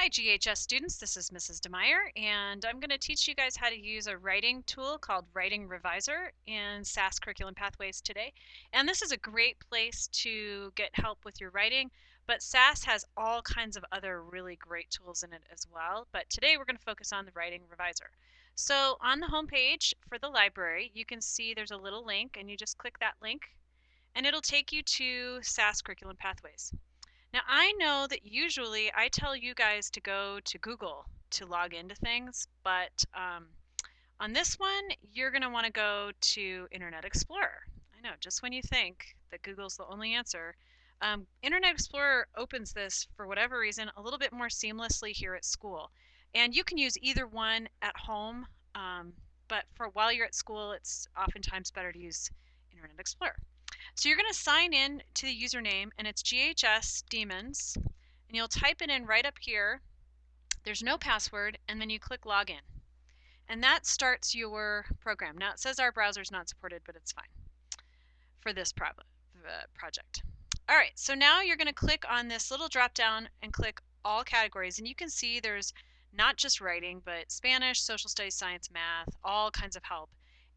Hi GHS students, this is Mrs. DeMeyer, and I'm going to teach you guys how to use a writing tool called Writing Reviser in SAS Curriculum Pathways today. And this is a great place to get help with your writing, but SAS has all kinds of other really great tools in it as well. But today we're going to focus on the Writing Reviser. So on the home page for the library, you can see there's a little link, and you just click that link, and it'll take you to SAS Curriculum Pathways. Now, I know that usually I tell you guys to go to Google to log into things, but on this one, you're going to want to go to Internet Explorer. I know, just when you think that Google's the only answer, Internet Explorer opens this, for whatever reason, a little bit more seamlessly here at school. And you can use either one at home, but for while you're at school, it's oftentimes better to use Internet Explorer. So you're going to sign in to the username, and it's GHS Demons, and you'll type it in right up here. There's no password, and then you click Login. And that starts your program. Now it says our browser's not supported, but it's fine for this project. All right, so now you're going to click on this little drop down and click all categories, and you can see there's not just writing, but Spanish, social studies, science, math, all kinds of help.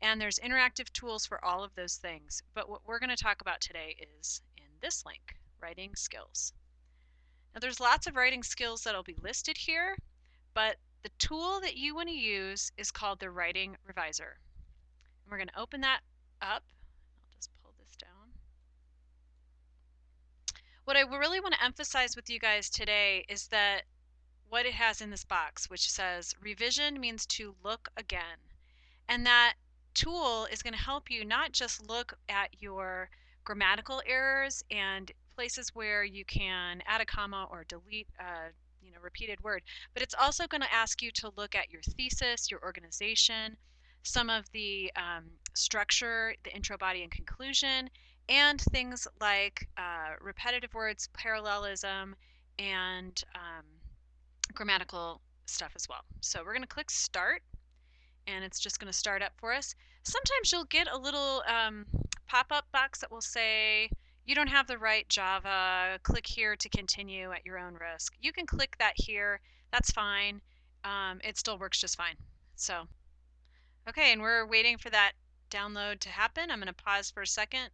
And there's interactive tools for all of those things. But what we're going to talk about today is in this link, writing skills. Now there's lots of writing skills that'll be listed here, but the tool that you want to use is called the Writing Reviser. And we're going to open that up. I'll just pull this down. What I really want to emphasize with you guys today is that what it has in this box, which says revision means to look again. And that tool is going to help you not just look at your grammatical errors and places where you can add a comma or delete a repeated word, but it's also going to ask you to look at your thesis, your organization, some of the structure, the intro, body, and conclusion, and things like repetitive words, parallelism, and grammatical stuff as well. So we're going to click Start, and it's just going to start up for us. Sometimes you'll get a little pop-up box that will say, you don't have the right Java, click here to continue at your own risk. You can click that here, that's fine. It still works just fine. So, okay, and we're waiting for that download to happen. I'm going to pause for a second.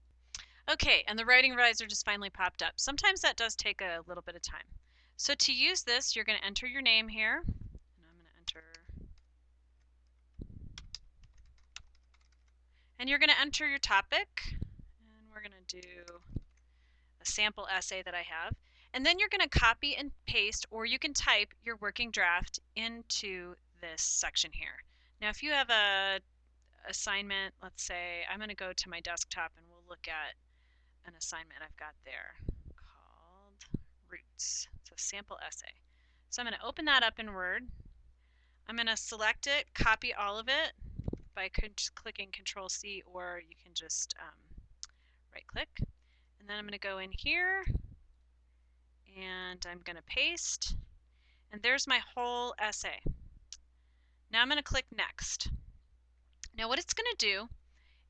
Okay, and the Writing Reviser just finally popped up. Sometimes that does take a little bit of time. So to use this, you're going to enter your name here, and I'm going to enter. And you're going to enter your topic, and we're going to do a sample essay that I have. And then you're going to copy and paste, or you can type your working draft into this section here. Now, if you have a assignment, let's say I'm going to go to my desktop and we'll look at an assignment I've got there called Roots. It's a sample essay. So I'm going to open that up in Word. I'm going to select it, copy all of it by clicking Control C, or you can just right click. And then I'm going to go in here and I'm going to paste. And there's my whole essay. Now I'm going to click Next. Now what it's going to do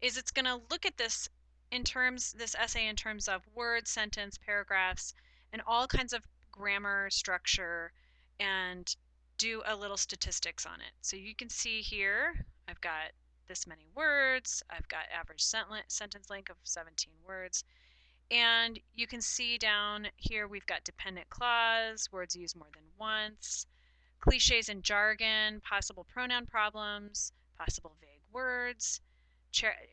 is it's going to look at this essay in terms of word, sentence, paragraphs, and all kinds of grammar, structure, and do a little statistics on it. So you can see here, I've got this many words, I've got average sentence length of 17 words, and you can see down here we've got dependent clause, words used more than once, cliches and jargon, possible pronoun problems, possible vague words,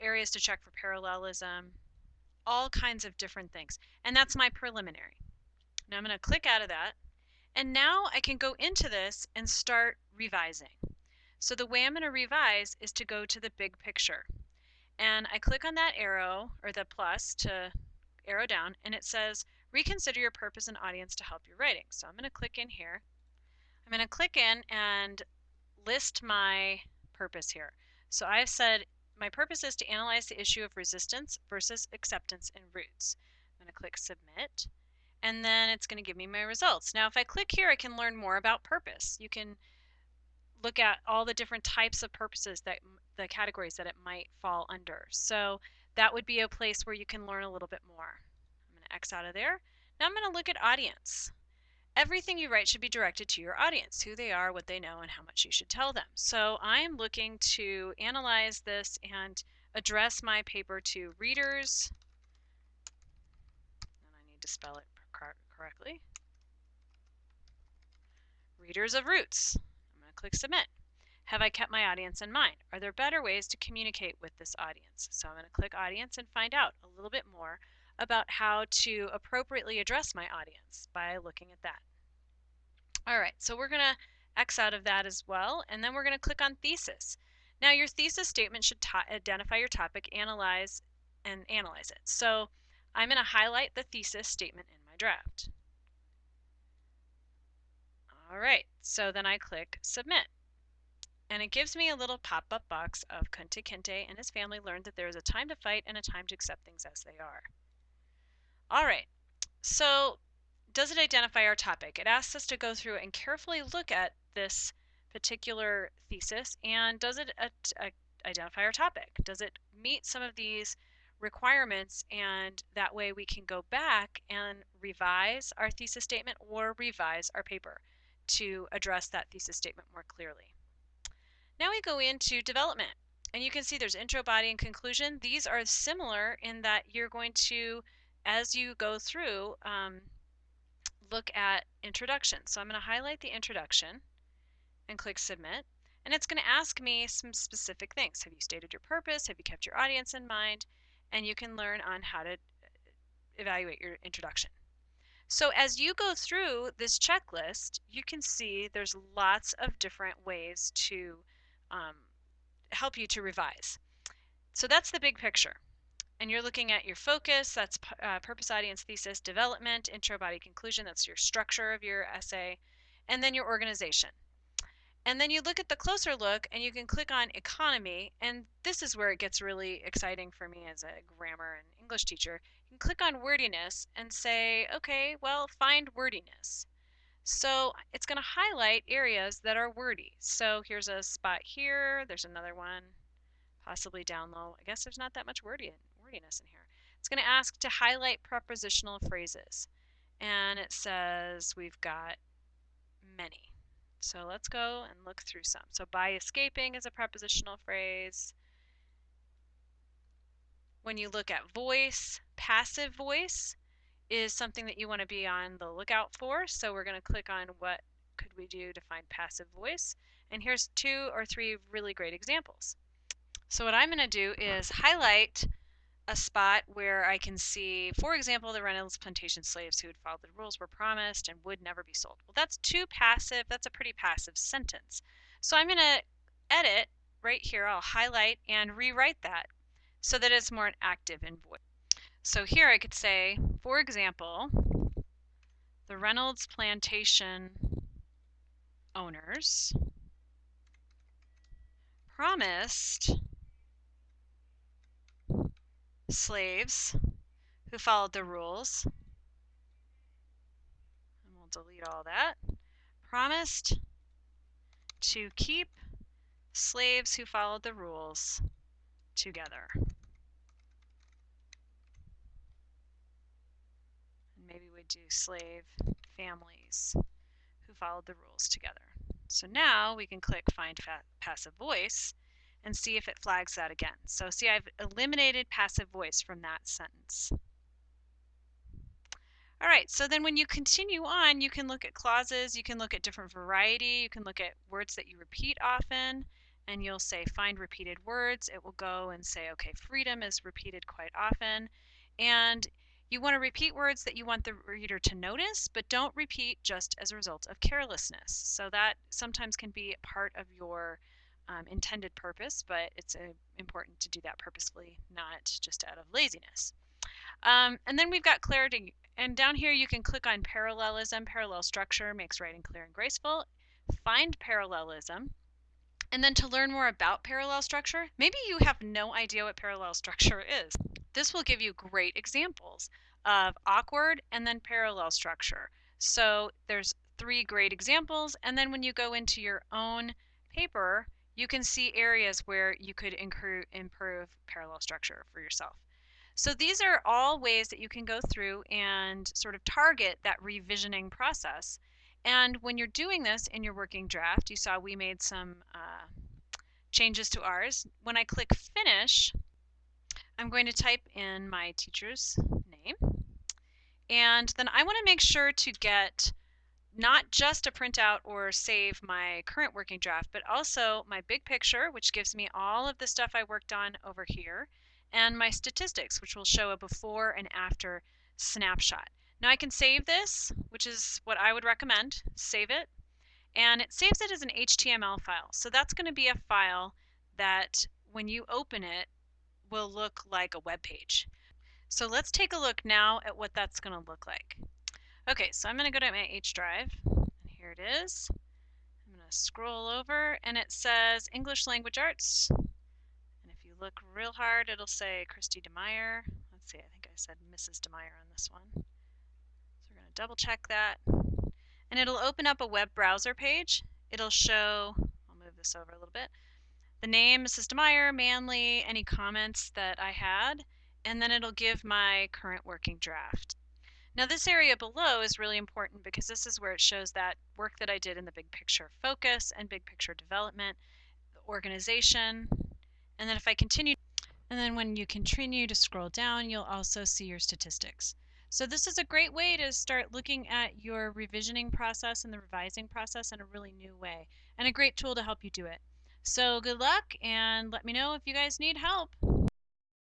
areas to check for parallelism, all kinds of different things. And that's my preliminary. Now I'm going to click out of that, and now I can go into this and start revising. So the way I'm going to revise is to go to the big picture. And I click on that arrow, or the plus to arrow down, and it says reconsider your purpose and audience to help your writing. So I'm going to click in here. I'm going to click in and list my purpose here. So I've said my purpose is to analyze the issue of resistance versus acceptance in Roots. I'm going to click Submit, and then it's going to give me my results. Now if I click here, I can learn more about purpose. You can look at all the different types of purposes, that the categories that it might fall under. So that would be a place where you can learn a little bit more. I'm going to X out of there. Now I'm going to look at audience. everything you write should be directed to your audience, who they are, what they know, and how much you should tell them. So I'm looking to analyze this and address my paper to readers, and I need to spell it correctly. Readers of Roots. I'm going to click Submit. Have I kept my audience in mind? Are there better ways to communicate with this audience? So I'm going to click Audience and find out a little bit more about how to appropriately address my audience by looking at that. All right, so we're going to X out of that as well, and then we're going to click on Thesis. Now your thesis statement should identify your topic, analyze it. So I'm going to highlight the thesis statement in my draft. All right, so then I click Submit. And it gives me a little pop-up box of Kunta Kinte and his family learned that there is a time to fight and a time to accept things as they are. All right, so does it identify our topic? It asks us to go through and carefully look at this particular thesis, and does it identify our topic? Does it meet some of these requirements, and that way we can go back and revise our thesis statement or revise our paper to address that thesis statement more clearly. Now we go into development, and you can see there's intro, body, and conclusion. These are similar in that you're going to, as you go through, look at introduction. So I'm going to highlight the introduction and click Submit, and it's going to ask me some specific things. Have you stated your purpose? Have you kept your audience in mind? And you can learn on how to evaluate your introduction. So as you go through this checklist, you can see there's lots of different ways to help you to revise. So that's the big picture. And you're looking at your focus, that's purpose, audience, thesis, development, intro, body, conclusion, that's your structure of your essay, and then your organization. And then you look at the closer look and you can click on economy, and this is where it gets really exciting for me as a grammar and English teacher. You can click on wordiness and say, okay, well, find wordiness. So it's going to highlight areas that are wordy. So here's a spot here, there's another one, possibly down low. I guess there's not that much wordiness in here. It's going to ask to highlight prepositional phrases. And it says we've got many. So let's go and look through some. So by escaping is a prepositional phrase. When you look at voice, passive voice is something that you want to be on the lookout for. So we're going to click on what could we do to find passive voice. And here's 2 or 3 really great examples. So what I'm going to do is highlight a spot where I can see, for example, the Reynolds plantation slaves who had followed the rules were promised and would never be sold. Well, that's too passive. That's a pretty passive sentence. So I'm going to edit right here. I'll highlight and rewrite that so that it's more active in voice. So here I could say, for example, the Reynolds plantation owners promised slaves who followed the rules, and we'll delete all that, promised to keep slaves who followed the rules together. And maybe we'd do slave families who followed the rules together. So now we can click Find Passive Voice and see if it flags that again. So see, I've eliminated passive voice from that sentence. All right, so then when you continue on, you can look at clauses, you can look at different variety, you can look at words that you repeat often, and you'll say find repeated words. It will go and say, okay, freedom is repeated quite often. And you want to repeat words that you want the reader to notice, but don't repeat just as a result of carelessness. So that sometimes can be part of your intended purpose, but it's important to do that purposefully, not just out of laziness. And then we've got clarity. And down here you can click on parallelism. Parallel structure makes writing clear and graceful. Find parallelism. And then to learn more about parallel structure, maybe you have no idea what parallel structure is. This will give you great examples of awkward and then parallel structure. So there's 3 great examples, and then when you go into your own paper, you can see areas where you could improve parallel structure for yourself. So these are all ways that you can go through and sort of target that revisioning process And when you're doing this in your working draft, you saw we made some changes to ours. When I click finish, I'm going to type in my teacher's name. And then I want to make sure to get not just a printout or save my current working draft, but also my big picture, which gives me all of the stuff I worked on over here, and my statistics, which will show a before and after snapshot. Now I can save this, which is what I would recommend. Save it, and it saves it as an HTML file. So that's going to be a file that when you open it will look like a web page. So let's take a look now at what that's going to look like. Okay, so I'm going to go to my H drive, and here it is. I'm going to scroll over, and it says English Language Arts. And if you look real hard, it'll say Christy DeMeyer. Let's see, I think I said Mrs. DeMeyer on this one. So we're going to double check that. And it'll open up a web browser page. It'll show, I'll move this over a little bit, the name, Mrs. DeMeyer, Manley, any comments that I had, and then it'll give my current working draft. Now this area below is really important because this is where it shows that work that I did in the big picture focus and big picture development, the organization, and then if I continue, and then when you continue to scroll down, you'll also see your statistics. So this is a great way to start looking at your revisioning process and the revising process in a really new way, and a great tool to help you do it. So good luck, and let me know if you guys need help.